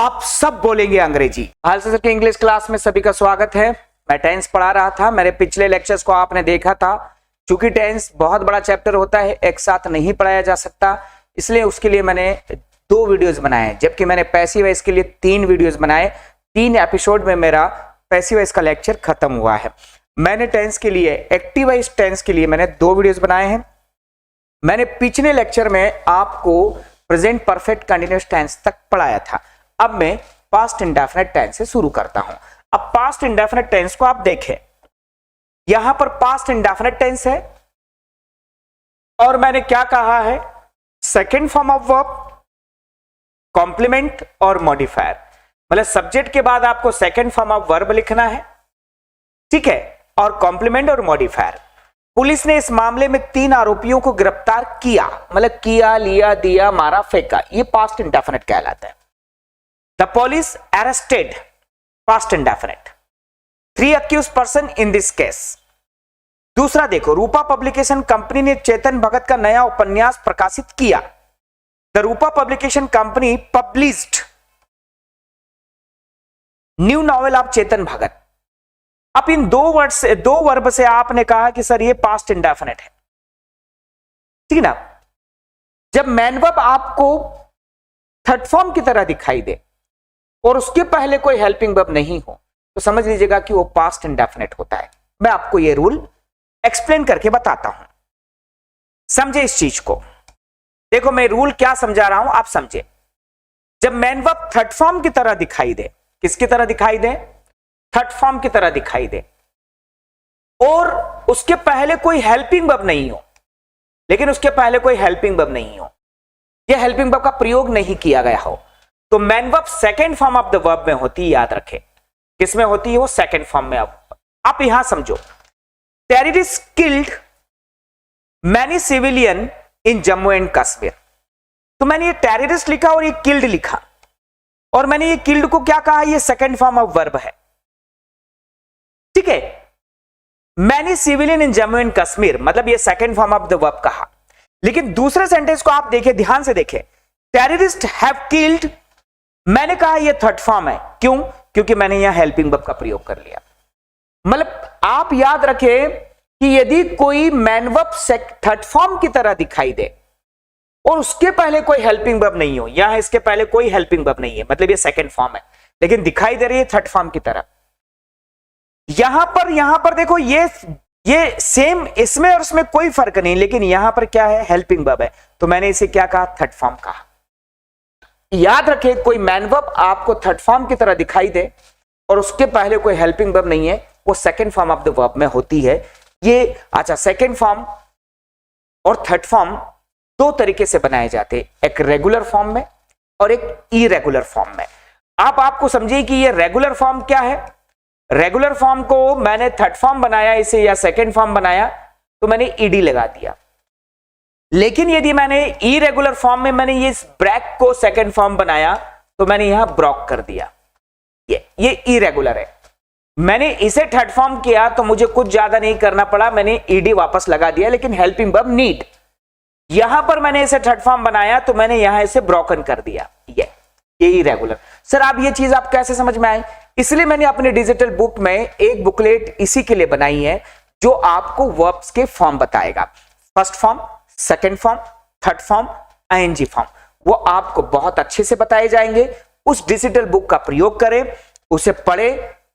आप सब बोलेंगे अंग्रेजी। हाल सर के इंग्लिश क्लास में सभी का स्वागत है। मैं टेंस पढ़ा रहा था, मेरे पिछले लेक्चर्स को आपने देखा था। चूंकि टेंस बहुत बड़ा चैप्टर होता है, एक साथ नहीं पढ़ाया जा सकता, इसलिए उसके लिए मैंने 2 वीडियोस बनाए, जबकि मैंने पैसिव वॉइस के लिए 3 वीडियोस बनाए। 3 एपिसोड में मेरा पैसिव वॉइस का लेक्चर खत्म हुआ है। मैंने टेंस के लिए, एक्टिव वॉइस टेंस के लिए मैंने 2 वीडियोस बनाए हैं। मैंने पिछले लेक्चर में आपको प्रेजेंट परफेक्ट कंटिन्यूअस टेंस तक पढ़ाया था। अब मैं पास्ट इंडेफिनिट टेंस से शुरू करता हूं। अब पास्ट इंडेफिनिट टेंस को आप देखें, यहां पर पास्ट इंडेफिनिट टेंस है और मैंने क्या कहा है, second form of verb, complement और मॉडिफायर। मतलब सब्जेक्ट के बाद आपको सेकंड फॉर्म ऑफ वर्ब लिखना है, ठीक है, और कॉम्प्लीमेंट और मॉडिफायर। पुलिस ने इस मामले में 3 आरोपियों को गिरफ्तार किया। मतलब किया, लिया, दिया, मारा, फेंका, ये पास्ट इंडेफिनिट कहलाता है। The police arrested, past indefinite, 3 accused person in this case. दूसरा देखो, रूपा पब्लिकेशन कंपनी ने चेतन भगत का नया उपन्यास प्रकाशित किया। The Rupa publication company published new novel of Chetan Bhagat. अब इन 2 वर्ब से आपने कहा कि सर ये पास्ट इंडेफिनिट है, ठीक है ना। जब मैन वर्ब आपको थर्ड फॉर्म की तरह दिखाई दे और उसके पहले कोई हेल्पिंग वर्ब नहीं हो तो समझ लीजिएगा कि वो पास्ट इंडेफिनिट होता है। मैं आपको ये रूल एक्सप्लेन करके बताता हूं, समझे इस चीज को। देखो मैं रूल क्या समझा रहा हूं, आप समझे। जब मैन वर्ब थर्ड फॉर्म की तरह दिखाई दे, किसकी तरह दिखाई दे, थर्ड फॉर्म की तरह दिखाई दे, और उसके पहले कोई हेल्पिंग वर्ब नहीं हो, लेकिन उसके पहले कोई हेल्पिंग वर्ब नहीं हो, यह हेल्पिंग वर्ब का प्रयोग नहीं किया गया हो, तो man verb second form of the verb में होती है। याद रखें किसमें होती है, वो सेकेंड फॉर्म में। अब आप यहां समझो, terrorist killed many civilian in Jammu and Kashmir. तो मैंने ये टेररिस्ट लिखा और ये किल्ड लिखा, और मैंने ये किल्ड को क्या कहा, ये सेकेंड फॉर्म ऑफ वर्ब है, ठीक है। Many civilian in Jammu and Kashmir, मतलब ये second form of the verb कहा। लेकिन दूसरे सेंटेंस को आप देखें, ध्यान से देखें, टेररिस्ट हैव किल्ड, मैंने कहा यह थर्ड फॉर्म है। क्यों? क्योंकि मैंने यहां हेल्पिंग वर्ब का प्रयोग कर लिया। मतलब आप याद रखें कि यदि कोई मैन वर्ब थर्ड फॉर्म की तरह दिखाई दे और उसके पहले कोई हेल्पिंग वर्ब नहीं हो, यहां इसके पहले कोई हेल्पिंग वर्ब नहीं है, मतलब ये सेकंड फॉर्म है, लेकिन दिखाई दे रही है थर्ड फॉर्म की तरह। यहां पर देखो, ये सेम, इसमें और उसमें कोई फर्क नहीं, लेकिन यहां पर क्या है, हेल्पिंग वर्ब है, तो मैंने इसे क्या कहा, थर्ड फॉर्म कहा। याद रखें, कोई मैन वर्ब आपको थर्ड फॉर्म की तरह दिखाई दे और उसके पहले कोई हेल्पिंग वर्ब नहीं है, वो second form of the verb में होती है। ये अच्छा, सेकंड फॉर्म और थर्ड फॉर्म 2 तरीके से बनाए जाते हैं, एक रेगुलर फॉर्म में और एक इरेगुलर फॉर्म में। आपको समझिए कि ये रेगुलर फॉर्म क्या है। रेगुलर फॉर्म को मैंने थर्ड फॉर्म बनाया इसे, या सेकेंड फॉर्म बनाया, तो मैंने ईडी लगा दिया। लेकिन यदि मैंने इरेगुलर फॉर्म में मैंने ये ब्रैक को सेकंड फॉर्म बनाया, तो मैंने यहां ब्रॉक कर दिया, ये इरेगुलर है। मैंने इसे थर्ड फॉर्म किया तो मुझे कुछ ज्यादा नहीं करना पड़ा, मैंने ईडी वापस लगा दिया, लेकिन हेल्पिंग वर्ब नीड। यहां पर मैंने इसे थर्ड फॉर्म बनाया तो मैंने यहां इसे ब्रोकन कर दिया, ये इरेगुलर। सर आप ये चीज आप कैसे समझ में आए, इसलिए मैंने अपने डिजिटल बुक में एक बुकलेट इसी के लिए बनाई है, जो आपको वर्ब्स के फॉर्म बताएगा, first form, second form, third form, ING form, वो आपको बहुत अच्छे से बताए जाएंगे। उस डिजिटल बुक का प्रयोग करें, उसे पढ़े,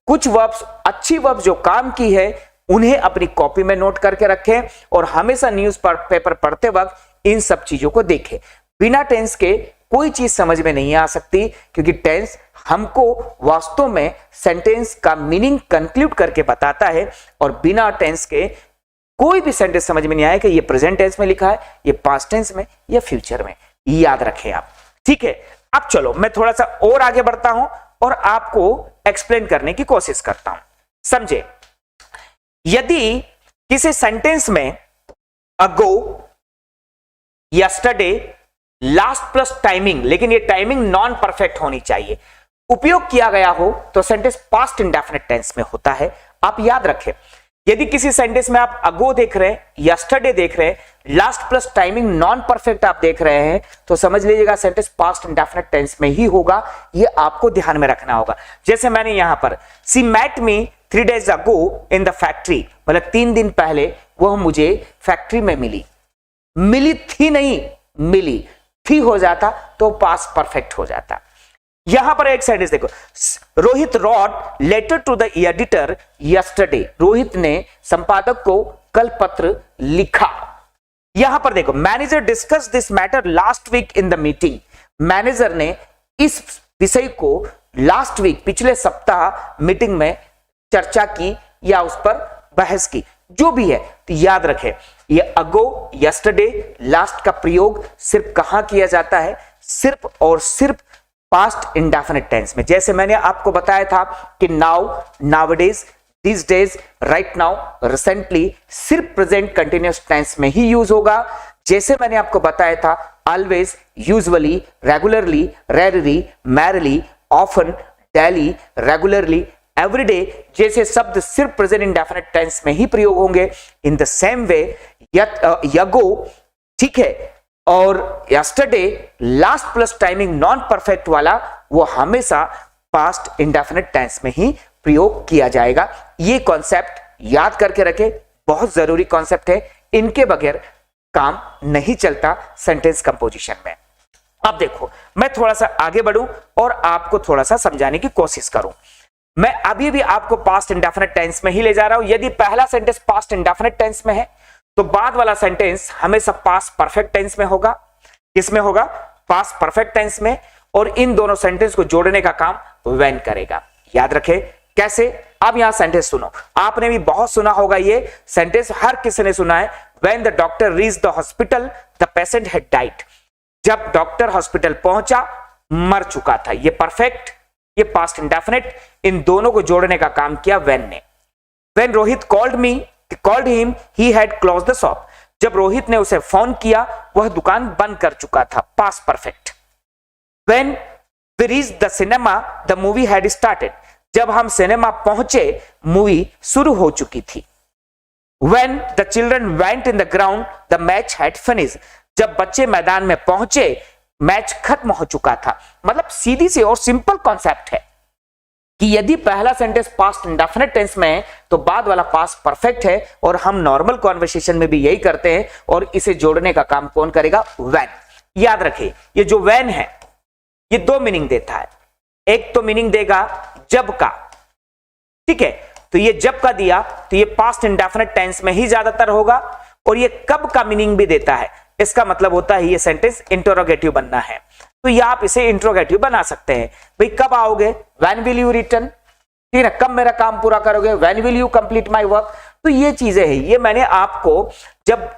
कुछ वर्ब्स, अच्छी वर्ब्स जो काम की है उन्हें अपनी कॉपी में नोट करके रखें, और हमेशा न्यूज पेपर पढ़ते वक्त इन सब चीजों को देखें। बिना टेंस के कोई चीज समझ में नहीं आ सकती, क्योंकि टेंस हमको वास्तव में सेंटेंस का मीनिंग कंक्लूड करके बताता है, और बिना टेंस के कोई भी सेंटेंस समझ में नहीं आया कि ये प्रेजेंट टेंस में लिखा है, ये पास्ट टेंस में, या फ्यूचर में। याद रखें आप, ठीक है। अब चलो मैं थोड़ा सा और आगे बढ़ता हूं और आपको एक्सप्लेन करने की कोशिश करता हूं, समझे। यदि किसी सेंटेंस में अगो, यस्टरडे, लास्ट प्लस टाइमिंग, लेकिन ये टाइमिंग नॉन परफेक्ट होनी चाहिए, उपयोग किया गया हो तो सेंटेंस पास्ट इंडेफिनिट टेंस में होता है। आप याद रखें, यदि किसी सेंटेंस में आप अगो देख रहे हैं, यस्टरडे देख रहे हैं, last plus timing non perfect आप देख रहे हैं, तो समझ लीजिएगा सेंटेंस पास्ट इंडेफिनिट टेंस में ही होगा। ये आपको ध्यान में रखना होगा। जैसे मैंने यहां पर she met me 3 days ago in the factory, मतलब 3 दिन पहले वह मुझे फैक्ट्री में मिली थी नहीं, मिली थी हो जाता तो पास्ट परफेक्ट हो जाता। यहां पर एक सेंटेंस देखो, Rohit wrote letter to the editor yesterday, Rohit ने संपादक को कल पत्र लिखा। यहां पर देखो, manager discuss this matter last week in the meeting, manager ने इस विषय को लास्ट वीक पिछले सप्ताह मीटिंग में चर्चा की या उस पर बहस की। जो भी है तो याद रखें, ये अगो, यस्टरडे, लास्ट का प्रयोग सिर्फ कहां किया जाता है, सिर्फ और सिर्फ पास्ट इंडेफिनिट टेंस में। जैसे मैंने आपको बताया था कि now, nowadays, this days, right now, recently सिर्फ प्रेजेंट कंटिन्यूअस टेंस में ही यूज होगा। जैसे मैंने आपको बताया था always, usually, regularly, rarely, merrily, often, daily, regularly, everyday जैसे शब्द सिर्फ प्रेजेंट इंडेफिनिट टेंस में ही प्रयोग होंगे। इन द सेम वे यगो, ठीक है, और yesterday last plus timing non perfect वाला वो हमेशा पास्ट इंडेफिनिट टेंस में ही प्रयोग किया जाएगा। ये कॉन्सेप्ट याद करके रखें, बहुत जरूरी कॉन्सेप्ट है, इनके बगैर काम नहीं चलता सेंटेंस कंपोजिशन में। अब देखो, मैं थोड़ा सा आगे बढ़ूं और आपको थोड़ा सा समझाने की कोशिश करूं। मैं अभी भी आपको पास्ट इंडेफिनिट टेंस में ही ले जा रहा हूं। यदि पहला सेंटेंस पास्ट इंडेफिनिट टेंस में है तो बाद वाला सेंटेंस हमेशा पास्ट परफेक्ट टेंस में होगा। किसमें होगा? पास्ट परफेक्ट टेंस में। और इन दोनों सेंटेंस को जोड़ने का काम व्हेन करेगा। याद रखें कैसे। अब यहां सेंटेंस सुनो, आपने भी बहुत सुना होगा ये सेंटेंस, हर किसी ने सुना है। When the doctor reach the hospital the patient had died, जब डॉक्टर हॉस्पिटल पहुंचा मर चुका था। ये परफेक्ट, ये पास्ट इंडेफिनिट, इन दोनों को जोड़ने का काम किया व्हेन ने। When Rohit called him he had close the shop, जब रोहित ने उसे फोन किया वह दुकान बंद कर चुका था। Past perfect. When we reached the cinema the movie had started, जब हम सिनेमा पहुंचे मूवी शुरू हो चुकी थी। When the children went in the ground the match had finished, जब बच्चे मैदान में पहुंचे मैच खत्म हो चुका था। मतलब सीधी सी और सिंपल कॉन्सेप्ट है कि यदि पहला सेंटेंस पास्ट इंडेफिनिट टेंस में है तो बाद वाला पास्ट परफेक्ट है। और हम नॉर्मल कॉन्वर्सेशन में भी यही करते हैं। और इसे जोड़ने का काम कौन करेगा? व्हेन। याद रखिए, ये जो व्हेन है ये दो मीनिंग देता है। एक तो मीनिंग देगा जब का, ठीक है, तो ये जब का दिया तो ये पास्ट इंडेफिनिट टेंस में ही ज्यादातर होगा। और ये कब का मीनिंग भी देता है। इसका मतलब होता है ये सेंटेंस इंटरोगेटिव बनना है, तो ये आप इसे इंट्रोगेटिव बना सकते हैं। भाई कब आओगे? व्हेन विल यू रिटर्न, ठीक है, कब मेरा काम पूरा करोगे? When will you complete my work. तो ये चीजें हैं, ये मैंने आपको जब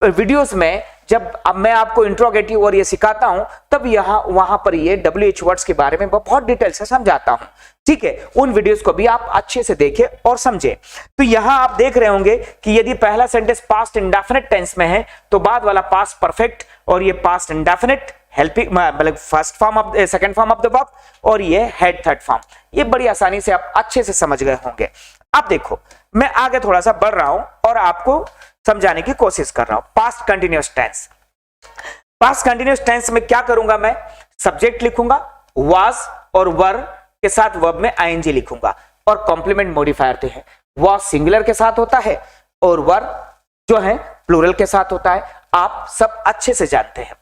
वीडियोस में जब अब मैं आपको इंट्रोगेटिव और ये सिखाता हूं तब यहां वहां पर ये WH वर्ड्स के बारे में बहुत डिटेल से समझाता हूं, ठीक है। उन वीडियोस को भी आप अच्छे से देखें और समझें। तो यहां आप देख रहे होंगे कि यदि पहला सेंटेंस पास्ट इंडेफिनिट टेंस में है तो बाद वाला पास्ट परफेक्ट, और ये पास्ट इंडेफिनिट हेल्पिंग मतलब first form of second form of the verb, और ये हेड थर्ड फॉर्म। ये बड़ी आसानी से आप अच्छे से समझ गए होंगे। अब देखो, मैं आगे थोड़ा सा बढ़ रहा हूं और आपको समझाने की कोशिश कर रहा हूं। Past continuous tense, past continuous tense में क्या करूंगा? मैं सब्जेक्ट लिखूंगा, वाज और वर के साथ वर्ब में आईएनजी लिखूंगा, और कॉम्प्लीमेंट मॉडिफायर थे हैं। वाज सिंगुलर के साथ होता है और वर जो है प्लूरल के साथ होता है। आप सब अच्छे से जानते हैं।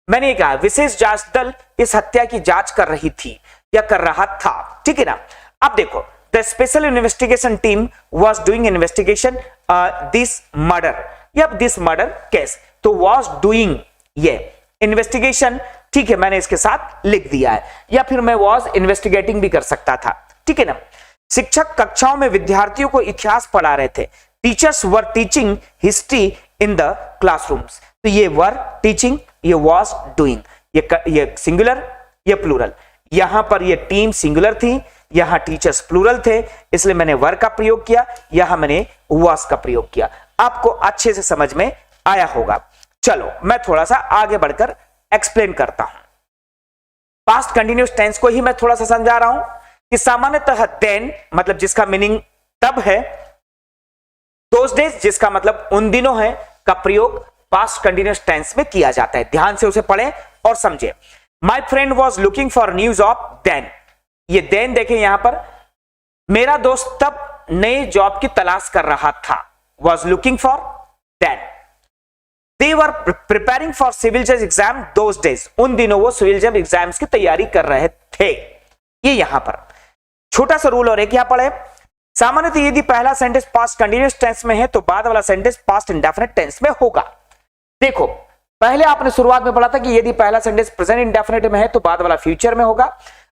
मैंने ये कहा विशेष जांच दल इस हत्या की जांच कर रही थी या कर रहा था, ठीक है ना। अब देखो, the special investigation team was doing investigation this murder या दिस मर्डर केस, तो वाज डूइंग ये इन्वेस्टिगेशन, ठीक है, मैंने इसके साथ लिख दिया है। या फिर मैं वाज इन्वेस्टिगेटिंग भी कर सकता था, ठीक है ना। शिक्षक कक्षाओं में विद्यार्थियों को इतिहास पढ़ा रहे थे। Teachers were teaching history in the classrooms, तो ये वर टीचिंग, ये वाज डूइंग, ये सिंगुलर, ये प्लूरल। यहां पर ये टीम सिंगुलर थी, यहां टीचर्स प्लूरल थे, इसलिए मैंने वर का प्रयोग किया, यहां मैंने वाज का प्रयोग किया। आपको अच्छे से समझ में आया होगा। चलो मैं थोड़ा सा आगे बढ़कर एक्सप्लेन करता हूं। पास्ट कंटिन्यूअस टेंस को ही मैं थोड़ा सा समझा रहा हूं कि सामान्यतः देन मतलब जिसका मीनिंग तब है, दोज डेज जिसका मतलब उन दिनों है का प्रयोग पास्ट कंटिन्यूअस टेंस में किया जाता है। ध्यान से उसे पढ़ें और समझे। My friend was looking for news of then, ये देन देखें यहां पर, मेरा दोस्त तब नए जॉब की तलाश कर रहा था, was looking for then. They were preparing for civil जज एग्जाम दोज डेज, उन दिनों वो सिविल जज एग्जाम्स की तैयारी कर रहे थे। ये यहां पर छोटा सा रूल और एक यहां पढ़े। सामान्यतः यदि पहला सेंटेंस पास्ट कंटिन्यूअस टेंस में है तो बाद वाला सेंटेंस पास्ट इंडेफिनिट टेंस में होगा। देखो पहले आपने शुरुआत में पढ़ा था कि यदि पहला सेंटेंस प्रेजेंट इंडेफिनिट में है तो बाद वाला फ्यूचर में होगा।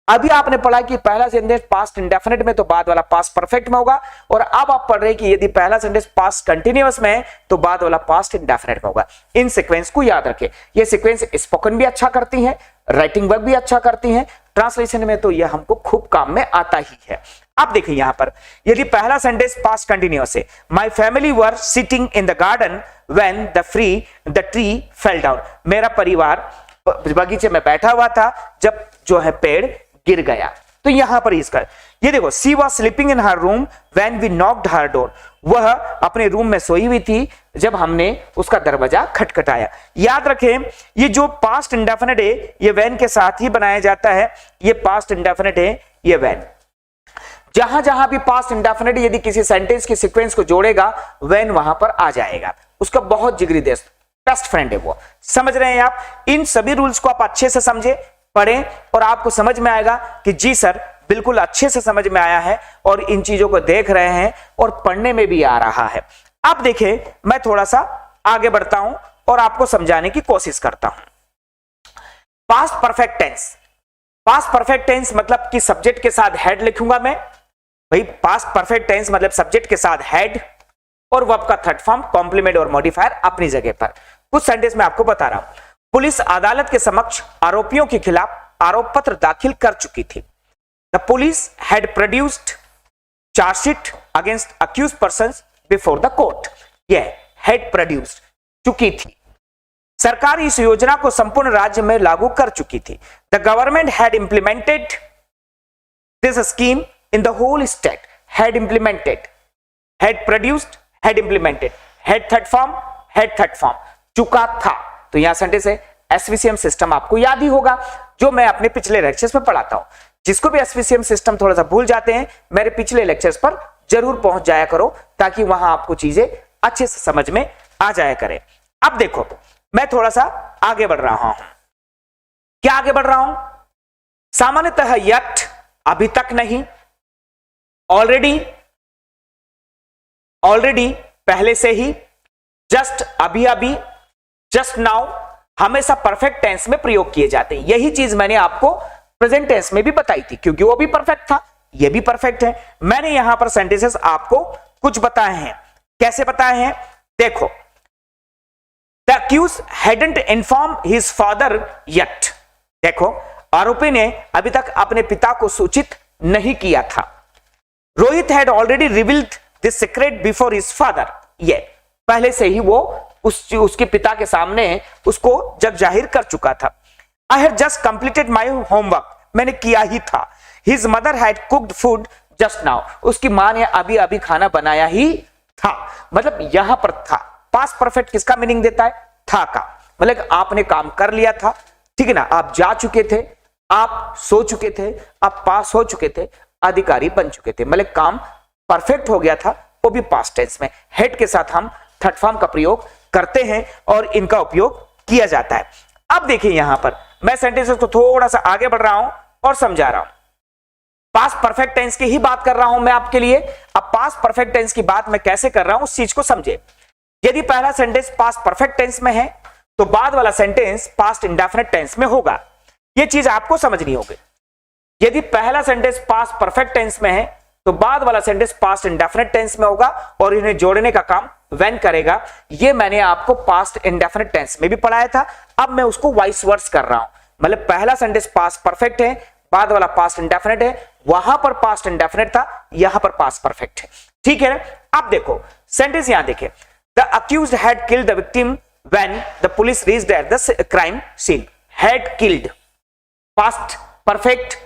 अभी आपने पढ़ा कि पहला सेंटेंस पास्ट इंडेफिनिट में तो बाद वाला पास्ट परफेक्ट में होगा। और अब आप पढ़ रहे हैं कि यदि पहला सेंटेंस पास्ट कंटिन्यूअस में है तो बाद वाला पास्ट इंडेफिनिट में होगा। इन सीक्वेंस को याद रखें। ये सीक्वेंस स्पोकन भी अच्छा करती है, राइटिंग वर्क भी अच्छा करती है, ट्रांसलेशन में तो यह हमको खूब काम में आता ही है। अब देखिए यहां पर यदि पहला सेंटेंस पास्ट कंटिन्यूअस है, my family were sitting in the garden when the tree fell down, मेरा परिवार बगीचे में बैठा हुआ था जब जो है पेड़ गिर गया। तो यहां पर इसका ये देखो, she was sleeping in her room when we knocked her door, वह अपने रूम में सोई हुई थी जब हमने उसका दरवाजा खटखटाया। याद रखें ये जो पास्ट इंडेफिनिट है ये व्हेन के साथ ही बनाया जाता है। ये पास्ट इंडेफिनिट है, ये व्हेन। जहां जहां भी पास्ट इंडेफिनिट यदि किसी सेंटेंस की सीक्वेंस को जोड़ेगा व्हेन वहां पर आ जाएगा। उसका बहुत जिगरी दोस्त बेस्ट फ्रेंड है वो। समझ रहे हैं आप? इन सभी रूल्स को आप अच्छे से समझे, पढ़ें और आपको समझ में आएगा कि जी सर बिल्कुल अच्छे से समझ में आया है और इन चीजों को देख रहे हैं और पढ़ने में भी आ रहा है। अब देखें मैं थोड़ा सा आगे बढ़ता हूं और आपको समझाने की कोशिश करता हूं। Past perfect tense, past perfect tense मतलब कि सब्जेक्ट के साथ हेड लिखूंगा मैं भाई। पास्ट परफेक्ट टेंस मतलब सब्जेक्ट के साथ हेड और वर्ब का थर्ड फॉर्म कॉम्प्लीमेंट और मॉडिफायर अपनी जगह पर। कुछ सेंटेंस में आपको बता रहा हूं। पुलिस अदालत के समक्ष आरोपियों के खिलाफ आरोप पत्र दाखिल कर चुकी थी। The police had produced chargesheet against accused persons before the court, यह हैड प्रोड्यूस्ड चुकी थी। सरकार इस योजना को संपूर्ण राज्य में लागू कर चुकी थी। The government had implemented this scheme in the whole state, had implemented, had produced, had implemented, had third form, चुका था। तो यहां सेंटेंस है एसवीसीएम सिस्टम आपको याद ही होगा जो मैं अपने पिछले लेक्चर्स में पढ़ाता हूं। जिसको भी एसवीसीएम सिस्टम थोड़ा सा भूल जाते हैं मेरे पिछले लेक्चर्स पर जरूर पहुंच जाया करो ताकि वहां आपको चीजें अच्छे से समझ में आ जाया करें। अब देखो मैं थोड़ा सा आगे बढ़ रहा हूं। क्या आगे बढ़ रहा हूं? सामान्यतः यट अभी तक नहीं, ऑलरेडी पहले से ही, जस्ट अभी अभी, जस्ट नाउ हमेशा परफेक्ट टेंस में प्रयोग किए जाते हैं। यही चीज मैंने आपको प्रेजेंट टेंस में भी बताई थी क्योंकि वो भी परफेक्ट था, ये भी परफेक्ट है। मैंने यहां पर सेंटेंसेस आपको कुछ बताए हैं। कैसे बताए हैं? देखो, the accused hadn't informed his father yet, देखो आरोपी ने अभी तक अपने पिता को सूचित नहीं किया था। Rohit had already revealed this secret before his father, ये पहले से ही वो उसके पिता के सामने उसको जग जाहिर कर चुका था। I had just completed my homework, मैंने किया ही था। His mother had cooked food just now, उसकी मां ने अभी अभी खाना बनाया ही था। मतलब यहां पर था पास्ट परफेक्ट किसका मीनिंग देता है? था का। मतलब आपने काम कर लिया था, ठीक है ना, आप जा चुके थे, आप सो चुके थे, आप पास हो चुके थे, अधिकारी बन चुके थे, मतलब काम परफेक्ट हो गया था, वो भी पास्ट टेंस में। हेड के साथ हम थर्ड फॉर्म का प्रयोग करते हैं और इनका उपयोग किया जाता है। अब देखिए यहां पर मैं सेंटेंसेस को थोड़ा सा आगे बढ़ रहा हूं और समझा रहा हूं। पास्ट परफेक्ट टेंस की ही बात कर रहा हूं मैं आपके लिए। अब पास्ट परफेक्ट टेंस की बात मैं कैसे कर रहा हूं उस चीज को समझे। यदि पहला सेंटेंस पास्ट परफेक्ट टेंस में है तो बाद वाला सेंटेंस पास्ट इंडेफिनिट टेंस में होगा। यह चीज आपको समझनी होगी। यदि पहला सेंटेंस पास्ट परफेक्ट टेंस में है तो बाद वाला सेंटेंस पास्ट इंडेफिनिट टेंस में होगा और इन्हें जोड़ने का काम व्हेन करेगा। ये मैंने आपको पास्ट इंडेफिनिट टेंस में भी पढ़ाया था। अब मैं उसको वाइस वर्स कर रहा हूं, मतलब पहला सेंटेंस पास्ट परफेक्ट है, बाद वाला पास्ट इंडेफिनिट है, वहां पर पास्ट इंडेफिनिट था, यहां पर पास्ट परफेक्ट है, ठीक है ना। अब देखो सेंटेंस यहां देखिए, the accused had killed the victim when the police reached at the crime scene. Had killed past perfect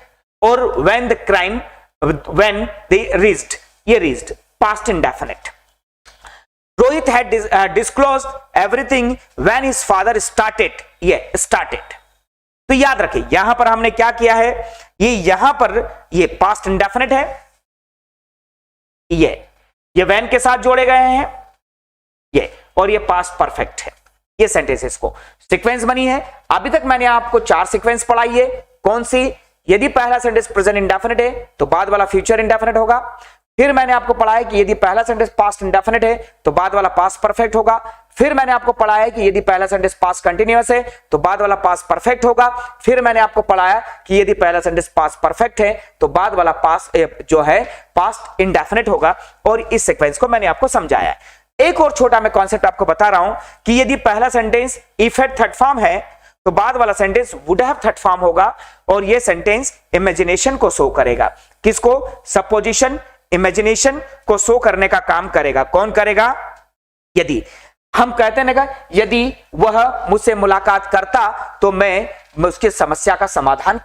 और when the crime, when they reached, ये reached past indefinite. Rohit had disclosed everything when his father started, ये started. तो याद रखिए यहां पर हमने क्या किया है, ये यहां पर ये पास्ट इंडेफिनिट है, ये व्हेन के साथ जोड़े गए हैं ये, और ये पास्ट परफेक्ट है। ये सेंटेंसेस को सीक्वेंस बनी है। अभी तक मैंने आपको 4 सीक्वेंस पढ़ाई है। कौन सी? यदि पहला सेंटेंस प्रेजेंट इंडेफिनिट है तो बाद वाला फ्यूचर इंडेफिनिट होगा। फिर मैंने आपको पढ़ाया कि यदि पहला सेंटेंस पास्ट इंडेफिनिट है तो बाद वाला पास्ट परफेक्ट होगा। फिर मैंने आपको पढ़ाया कि यदि पहला सेंटेंस पास्ट कंटीन्यूअस है तो बाद वाला पास्ट परफेक्ट होगा। फिर मैंने आपको पढ़ाया कि यदि पहला सेंटेंस पास्ट परफेक्ट है तो बाद वाला पास्ट जो है पास्ट इंडेफिनिट होगा। और इस सीक्वेंस को मैंने आपको समझाया। एक और छोटा मैं कॉन्सेप्ट आपको बता रहा हूं कि यदि पहला sentence if had third form है तो बाद वाला sentence would have third form होगा। और यह सेंटेंस इमेजिनेशन को शो करेगा। किसको? सपोजिशन, इमेजिनेशन को शो करने का काम करेगा। कौन करेगा? यदि हम कहते हैं ना, यदि वह मुझसे मुलाकात करता तो मैं उसकी समस्या का समाधान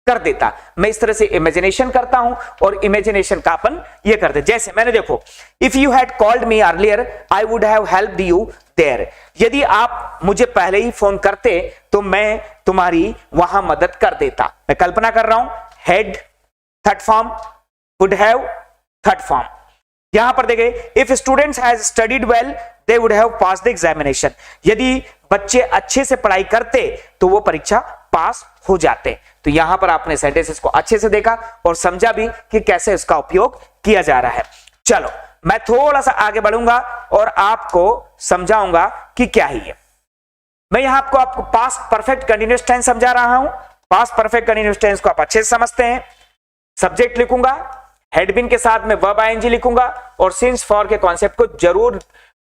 कर देता। मैं इस तरह से इमेजिनेशन करता हूं और इमेजिनेशन का अपन ये करते। जैसे मैंने देखो, if you had called me earlier I would have helped you there. यदि आप मुझे पहले ही फोन करते तो मैं तुम्हारी वहां मदद कर देता। मैं कल्पना कर रहा हूं, head third form, would have third form. यहां पर देखिए, if students has studied well they would have pass the examination. यदि बच्चे अच्छे से पढ़ाई करते तो वो परीक्षा पास हो जाते। तो यहां पर आपने सेंटेंसेस को अच्छे से देखा और समझा भी कि कैसे इसका उपयोग किया जा रहा है। चलो मैं थोड़ा सा आगे बढ़ूंगा और आपको समझाऊंगा कि क्या ही है। मैं यहां आपको पास्ट परफेक्ट कंटीन्यूअस टेंस समझा रहा हूं। पास्ट परफेक्ट कंटीन्यूअस टेंस को आप अच्छे से समझते हैं। सब्जेक्ट लिखूंगा, हेड बीन के साथ में वर्ब आईएनजी लिखूंगा और सिंस फॉर के कॉन्सेप्ट को जरूर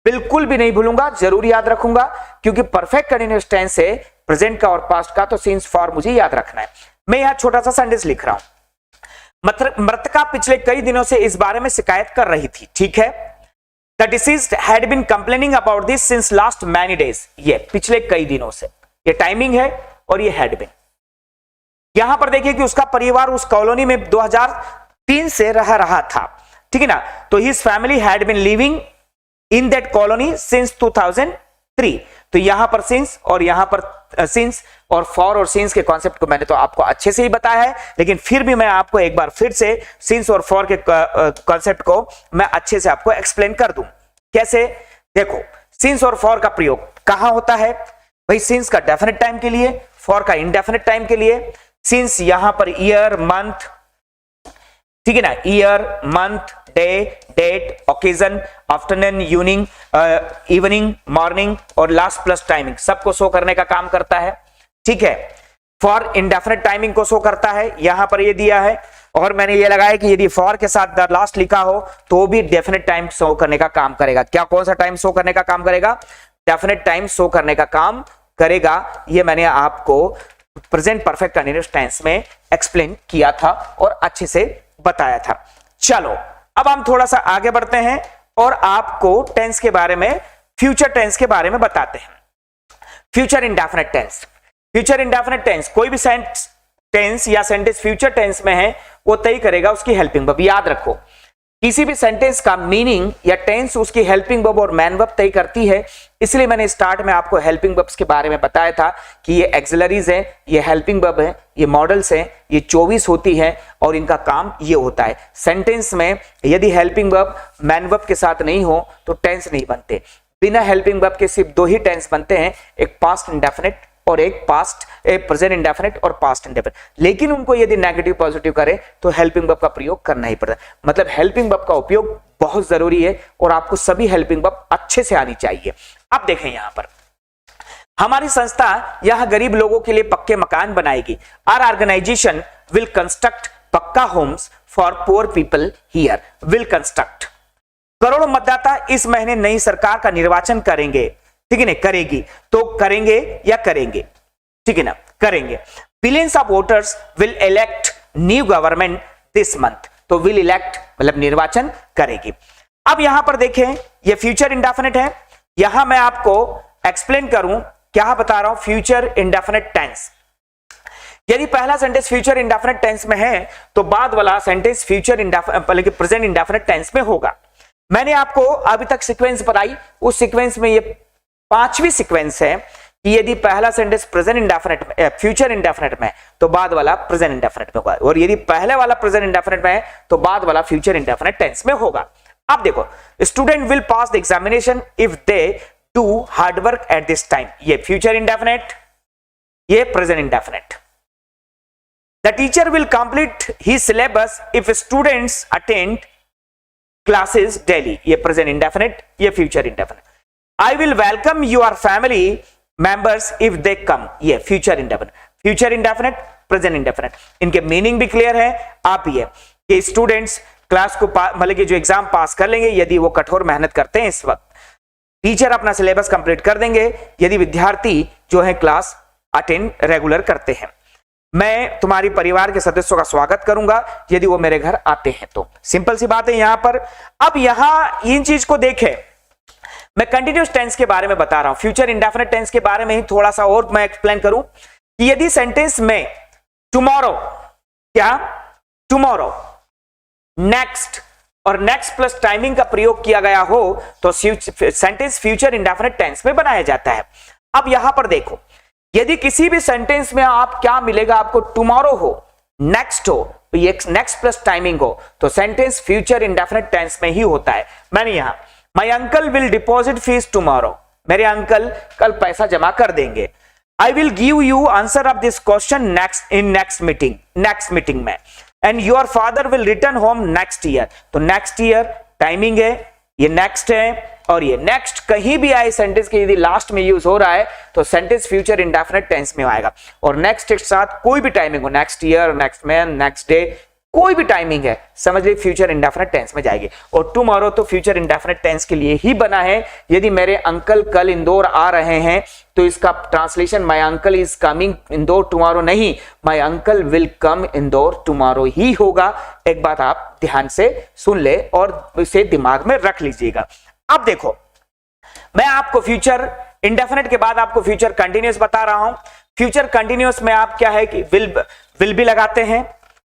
बिल्कुल भी नहीं भूलूंगा, जरूर याद रखूंगा, क्योंकि परफेक्ट कंटीन्यूअस टेंस से प्रेजेंट का और पास्ट का तो सिंस फॉर मुझे याद रखना है। मैं यहां छोटा सा सेंटेंस लिख रहा हूं। मृतका पिछले कई दिनों से इस बारे में शिकायत कर रही थी। ठीक है, the diseased had been complaining about this since last many days. ये पिछले कई दिनों से, ये टाइमिंग है और ये हैड बीन। यहां पर देखिए कि उसका परिवार उस कॉलोनी में 2003 से रहा था। ठीक है ना, तो his family had been living in that colony since 2003। तो यहां पर सिंस और यहां पर सिंस और फॉर और सिंस के कॉन्सेप्ट को मैंने तो आपको अच्छे से ही बताया है, लेकिन फिर भी मैं आपको एक बार फिर से सिंस और फॉर के कॉन्सेप्ट को मैं अच्छे से आपको एक्सप्लेन कर दूं। कैसे? देखो, सिंस और फॉर का प्रयोग कहां होता है भाई? सिंस का डेफिनेट टाइम के लिए, फॉर का इनडेफिनेट टाइम के लिए। सिंस यहां पर ईयर, मंथ, ठीक है ना, year, month, day, date, occasion, afternoon, evening, morning और लास्ट प्लस टाइमिंग सबको शो करने का काम करता है। ठीक है, फॉर इंडेफिनिट टाइमिंग को शो करता है, यहां पर ये दिया है। और मैंने ये लगाया कि यदि फॉर के साथ द लास्ट लिखा हो तो भी डेफिनेट टाइम शो करने का काम करेगा। क्या, कौन सा टाइम शो करने का काम करेगा? डेफिनेट टाइम शो करने का काम करेगा। ये मैंने आपको प्रेजेंट परफेक्ट कंटीन्यूअस टेंस में एक्सप्लेन किया था और अच्छे से बताया था। चलो अब हम थोड़ा सा आगे बढ़ते हैं और आपको टेंस के बारे में, फ्यूचर टेंस के बारे में बताते हैं। Future indefinite tense. Future indefinite tense, कोई भी टेंस या सेंटेंस फ्यूचर टेंस में है वो तय करेगा उसकी हेल्पिंग वर्ब। याद रखो, किसी भी सेंटेंस का मीनिंग या टेंस उसकी हेल्पिंग वर्ब और मैन वर्ब तय करती है। इसलिए मैंने स्टार्ट में आपको हेल्पिंग वर्ब्स के बारे में बताया था कि ये एक्सिलरीज हैं, ये हेल्पिंग वर्ब हैं, ये मॉडल्स हैं, ये 24 होती हैं और इनका काम ये होता है। सेंटेंस में यदि हेल्पिंग वर्ब मैन वर्ब के साथ नहीं हो तो टेंस नहीं बनते। बिना हेल्पिंग वर्ब के सिर्फ 2 ही टेंस बनते हैं, एक पास्ट इंडेफिनिट और एक प्रेजेंट इंडेफिनिट और पास्ट इंडेफिनिट। लेकिन उनको यदि नेगेटिव पॉजिटिव करे तो हेल्पिंग वर्ब का प्रयोग करना ही पड़ता है। मतलब हेल्पिंग वर्ब का उपयोग बहुत जरूरी है और आपको सभी हेल्पिंग वर्ब अच्छे से आनी चाहिए। अब देखें, यहां पर हमारी संस्था यहां गरीब लोगों के लिए पक्के मकान बनाएगी। आवर ऑर्गेनाइजेशन विल कंस्ट्रक्ट पक्का Holmes for poor people here. Will construct. करोड़ों मतदाता इस महीने नई सरकार का निर्वाचन करेंगे। ठीक है ना, करेगी तो करेंगे या करेंगे, ठीक है ना, करेंगे। Billions of voters will elect new government this month. तो विल इलेक्ट मतलब निर्वाचन करेगी। अब यहां पर देखें, ये फ्यूचर इंडेफिनिट है। यहां मैं आपको एक्सप्लेन करूं, क्या बता रहा हूं, फ्यूचर इंडेफिनिट टेंस। यदि पहला सेंटेंस फ्यूचर इंडेफिनिट टेंस में है तो बाद वाला sentence future indefinite present indefinite tense में होगा। मैंने आपको अभी तक सीक्वेंस बताई, उस सीक्वेंस में ये पांचवी सीक्वेंस है कि यदि पहला सेंटेंस प्रेजेंट इंडेफिनिट में, फ्यूचर इंडेफिनिट में, तो बाद वाला प्रेजेंट इंडेफिनिट में होगा, और यदि पहले वाला प्रेजेंट इंडेफिनिट में है तो बाद वाला फ्यूचर इंडेफिनिट टेंस में होगा। अब देखो, student will pass the examination if they do hard work at this time, ये फ्यूचर इंडेफिनिट, ये present indefinite. The teacher will complete his syllabus if students attend classes daily, ये present indefinite, ये future indefinite. I will welcome your family members if they come, ये future indefinite, future indefinite, present indefinite. इनके meaning भी clear है। आप ये कि students class को मतलब कि जो एग्जाम पास कर लेंगे यदि वो कठोर मेहनत करते हैं इस वक्त, टीचर अपना सिलेबस कंप्लीट कर देंगे यदि विद्यार्थी जो है क्लास अटेंड रेगुलर करते हैं। मैं तुम्हारी परिवार के सदस्यों का स्वागत करूंगा यदि वो मेरे घर आते हैं तो। सिंपल सी बात है यहां पर। अब यहां इन चीज को देखें, मैं कंटिन्यूस टेंस के बारे में बता रहा हूं, फ्यूचर इंडेफिनिट टेंस के बारे में ही थोड़ा सा और मैं एक्सप्लेन करूं कि यदि सेंटेंस में टुमारो, क्या टुमारो, नेक्स्ट और नेक्स्ट प्लस टाइमिंग का प्रयोग किया गया हो तो सेंटेंस फ्यूचर इंडेफिनिट टेंस में बनाया जाता है। अब यहां पर देखो, यदि किसी भी सेंटेंस में आप क्या मिलेगा, आपको टुमारो हो, नेक्स्ट हो, नेक्स्ट प्लस टाइमिंग हो, तो सेंटेंस फ्यूचर इंडेफिनिट टेंस में ही होता है। मैंने यहां my uncle will deposit fees tomorrow, मेरे अंकल कल पैसा जमा कर देंगे। I will give you answer of this question next in next meeting में। And your father will return home next year, तो नेक्स्ट ईयर टाइमिंग है, ये नेक्स्ट है, और ये नेक्स्ट कहीं भी आए सेंटेंस के यदि लास्ट में यूज हो रहा है तो सेंटेंस फ्यूचर इंडेफिनिट टेंस में आएगा। और नेक्स्ट के साथ कोई भी टाइमिंग हो, next year, next man, next day, कोई भी टाइमिंग है, समझ लीजिए फ्यूचर इंडेफिनिट टेंस में जाएगी। और टुमारो तो फ्यूचर इंडेफिनिट टेंस के लिए ही बना है। यदि मेरे अंकल कल इंदौर आ रहे हैं तो इसका translation my uncle is coming Indore tomorrow नहीं, my uncle will come Indore tomorrow ही होगा। एक बात आप ध्यान से सुन ले और इसे दिमाग में रख लीजिएगा। अब देखो, मैं आपको फ्यूचर इंडेफिनिट के बाद आपको फ्यूचर कंटिन्यूअस बता रहा हूं। फ्यूचर कंटिन्यूअस में आप क्या है कि विल भी लगाते हैं,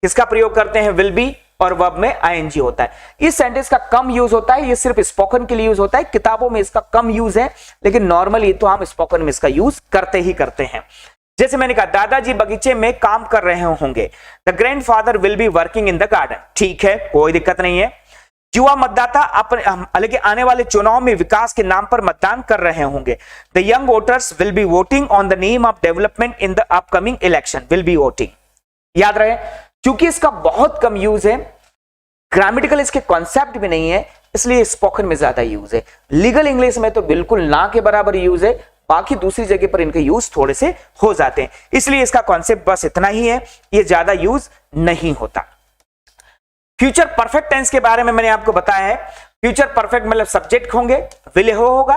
किसका प्रयोग करते हैं, विल बी, और वर्ब में आईएनजी होता है। इस सेंटेंस का कम यूज होता है, ये सिर्फ स्पोकन के लिए यूज होता है, किताबों में इसका कम यूज है, लेकिन नॉर्मली तो हम स्पोकन में इसका यूज करते ही करते हैं। जैसे मैंने कहा, दादाजी बगीचे में काम कर रहे होंगे, the grandfather will be working in the garden, ठीक है, कोई दिक्कत नहीं है। युवा मतदाता अपने आने वाले चुनाव में विकास के नाम पर मतदान कर रहे होंगे, the young voters will be voting on the name of development in the upcoming election, will be voting. याद रहे, क्योंकि इसका बहुत कम यूज है, ग्रामेटिकल इसके कॉन्सेप्ट भी नहीं है, इसलिए स्पोकन में ज्यादा यूज है। लीगल इंग्लिश में तो बिल्कुल ना के बराबर यूज है, बाकी दूसरी जगह पर इनके यूज थोड़े से हो जाते हैं, इसलिए इसका कॉन्सेप्ट बस इतना ही है, ये ज्यादा यूज नहीं होता। फ्यूचर परफेक्ट टेंस के बारे में मैंने आपको बताया है। फ्यूचर परफेक्ट मतलब सब्जेक्ट होंगे, विल होगा,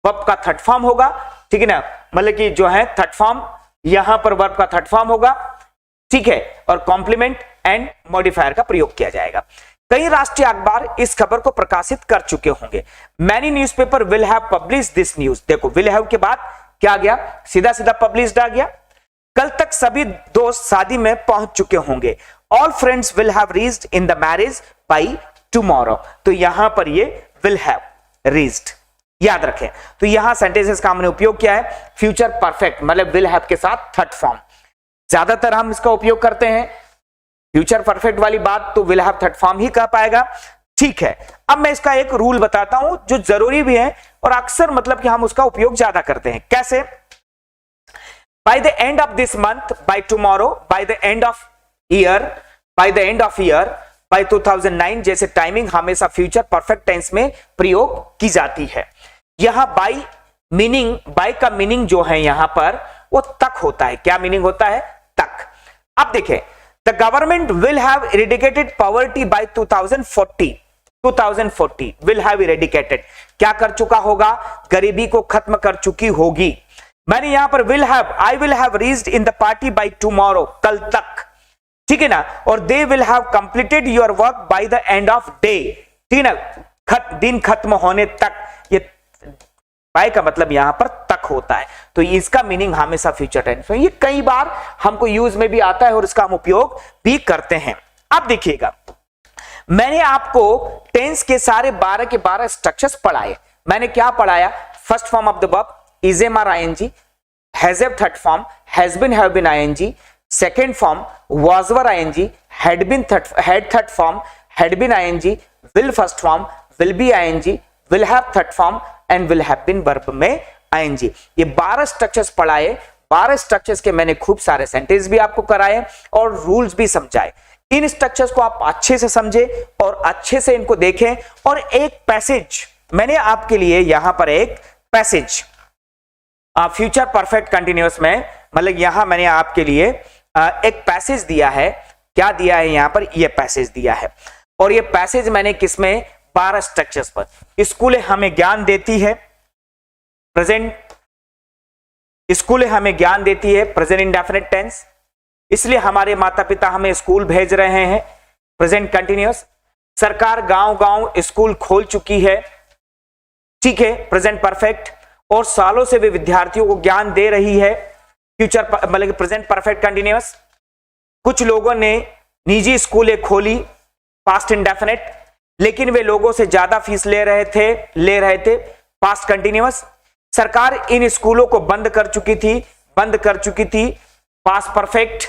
वर्ब का थर्ड फॉर्म होगा, ठीक है ना, मतलब कि जो है थर्ड फॉर्म, यहां पर वर्ब का थर्ड फॉर्म होगा, ठीक है, और कॉम्प्लीमेंट एंड मॉडिफायर का प्रयोग किया जाएगा। कई राष्ट्रीय अखबार इस खबर को प्रकाशित कर चुके होंगे, many newspaper will have publish this news. देखो, विल हैव के बाद क्या आ गया, सीधा सीधा पब्लिश्ड आ गया। कल तक सभी दोस्त शादी में पहुंच चुके होंगे, all friends will have reached in the marriage by tomorrow, तो यहां पर ये विल हैव रीच्ड, याद रखें। तो यहां सेंटेंसेस का हमने उपयोग किया है फ्यूचर परफेक्ट, मतलब विल हैव के साथ थर्ड फॉर्म। ज्यादातर हम इसका उपयोग करते हैं फ्यूचर परफेक्ट वाली बात तो विल हैव थर्ड फॉर्म ही कह पाएगा, ठीक है। अब मैं इसका एक रूल बताता हूं जो जरूरी भी है और अक्सर मतलब कि हम उसका उपयोग ज्यादा करते हैं। कैसे? By the end of this month, by tomorrow, by the end of year, by the end of year, by 2009 जैसे टाइमिंग हमेशा फ्यूचर परफेक्ट टेंस में प्रयोग की जाती है। यहां बाय मीनिंग, बाय का मीनिंग जो है यहां पर वो तक होता है। क्या मीनिंग होता है? तक। अब देखें, the government will have eradicated poverty by 2040, 2040 will have eradicated, क्या कर चुका होगा? गरीबी को खत्म कर चुकी होगी। मैंने यहां पर will have, I will have reached in the party by tomorrow, कल तक, ठीक है ना, और they will have completed your work by the end of day, ठीक है ना, दिन खत्म होने तक। ये बाय का मतलब यहां पर तक होता है, तो इसका मीनिंग हमेशा फ्यूचर टेंस में, ये कई बार हमको यूज में भी आता है और इसका हम उपयोग भी करते हैं। अब देखिएगा, मैंने आपको टेंस के सारे 12 के 12 स्ट्रक्चर्स पढ़ाए। मैंने क्या पढ़ाया? First form of the verb is am are ING, has have third form, has been have been ING, second form was were ING, had been third form, had been ING, will first form, will be ING, will have third form and will have been verb में ING. ये 12 structures पढ़ाए। 12 structures के मैंने खूब सारे sentence भी आपको कराए और रूल्स भी समझाए। इन स्ट्रक्चर्स को आप अच्छे से समझे और अच्छे से इनको देखें। और एक पैसेज मैंने आपके लिए यहां पर एक पैसेज फ्यूचर परफेक्ट कंटिन्यूअस में, मतलब यहां मैंने आपके लिए एक पैसेज दिया है। क्या दिया है यहां पर? यह पैसेज दिया है। और यह पैसेज मैंने किसमें? 12 स्ट्रक्चर्स पर। स्कूलें हमें ज्ञान देती है प्रेजेंट, स्कूलें हमें ज्ञान देती है प्रेजेंट इंडेफिनिट टेंस, इसलिए हमारे माता पिता हमें स्कूल भेज रहे हैं प्रेजेंट कंटिन्यूअस। सरकार गांव-गांव स्कूल खोल चुकी है, ठीक है, प्रेजेंट परफेक्ट। और सालों से वे विद्यार्थियों को ज्ञान दे रही है फ्यूचर मतलब प्रेजेंट परफेक्ट कंटिन्यूअस। कुछ लोगों ने निजी स्कूलें खोली पास्ट इंडेफिनिट, लेकिन वे लोगों से ज्यादा फीस ले रहे थे पास्ट कंटिन्यूअस। सरकार इन स्कूलों को बंद कर चुकी थी पास्ट परफेक्ट,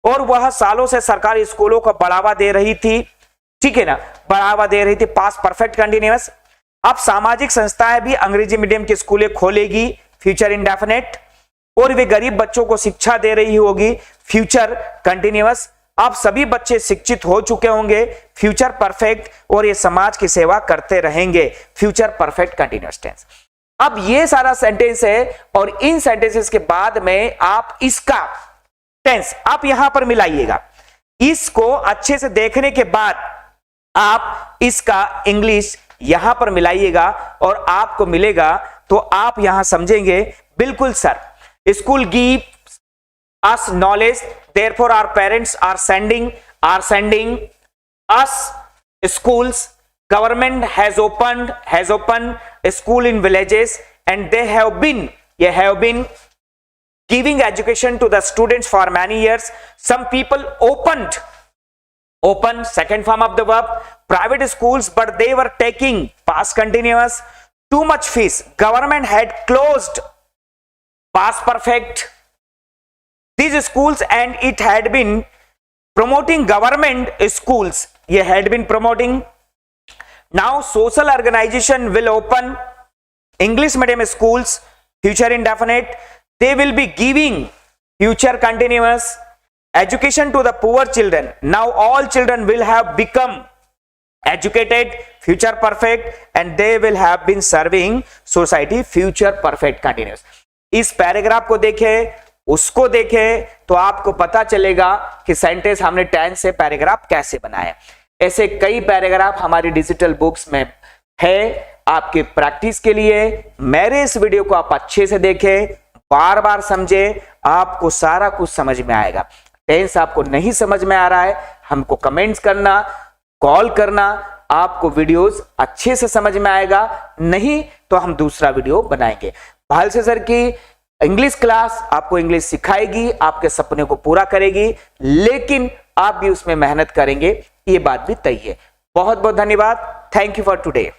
और वह सालों से सरकारी स्कूलों को बढ़ावा दे रही थी, ठीक है ना, बढ़ावा दे रही थी पास्ट परफेक्ट कंटिन्यूअस। अब सामाजिक संस्थाएं भी अंग्रेजी मीडियम की स्कूलें खोलेगी फ्यूचर इंडेफिनिट, और वे गरीब बच्चों को शिक्षा दे रही होगी फ्यूचर कंटिन्यूअस। अब सभी बच्चे शिक्षित हो चुके होंगे फ्यूचर परफेक्ट, और ये समाज की सेवा करते रहेंगे फ्यूचर परफेक्ट कंटिन्यूअस टेंस। अब ये सारा सेंटेंस है, और इन सेंटेंसेस के बाद में आप इसका टेंस आप यहां पर मिलाइएगा। इसको अच्छे से देखने के बाद आप इसका इंग्लिश यहां पर मिलाइएगा और आपको मिलेगा, तो आप यहां समझेंगे बिल्कुल sir, school gives us knowledge, therefore our parents are sending us schools, government has opened a school in villages and they have been giving education to the students for many years. Some people opened second form of the verb private schools, but they were taking past continuous too much fees. Government had closed past perfect these schools and it had been promoting government schools. Ye had been promoting. Now social organization will open English medium schools, future indefinite. They will be giving future continuous education to the poor children. Now all children will have become educated, future perfect, and they will have been serving society, future perfect continuous. इस paragraph को देखें, उसको देखें, तो आपको पता चलेगा कि सेंटेंस हमने टेंस से पैराग्राफ कैसे बनाया। ऐसे कई पैराग्राफ हमारी डिजिटल बुक्स में है आपके प्रैक्टिस के लिए। मेरे इस वीडियो को आप अच्छे से देखें, बार बार समझें, आपको सारा कुछ समझ में आएगा। टेंस आपको नहीं समझ में आ रहा है, हमको कमेंट्स करना, कॉल करना, आपको वीडियोस अच्छे से समझ में आएगा, नहीं तो हम दूसरा वीडियो बनाएंगे। भालसे सर की इंग्लिश क्लास आपको इंग्लिश सिखाएगी, आपके सपने को पूरा करेगी, लेकिन आप भी उसमें मेहनत करेंगे, ये बात भी तय है। बहुत बहुत धन्यवाद। Thank you for today.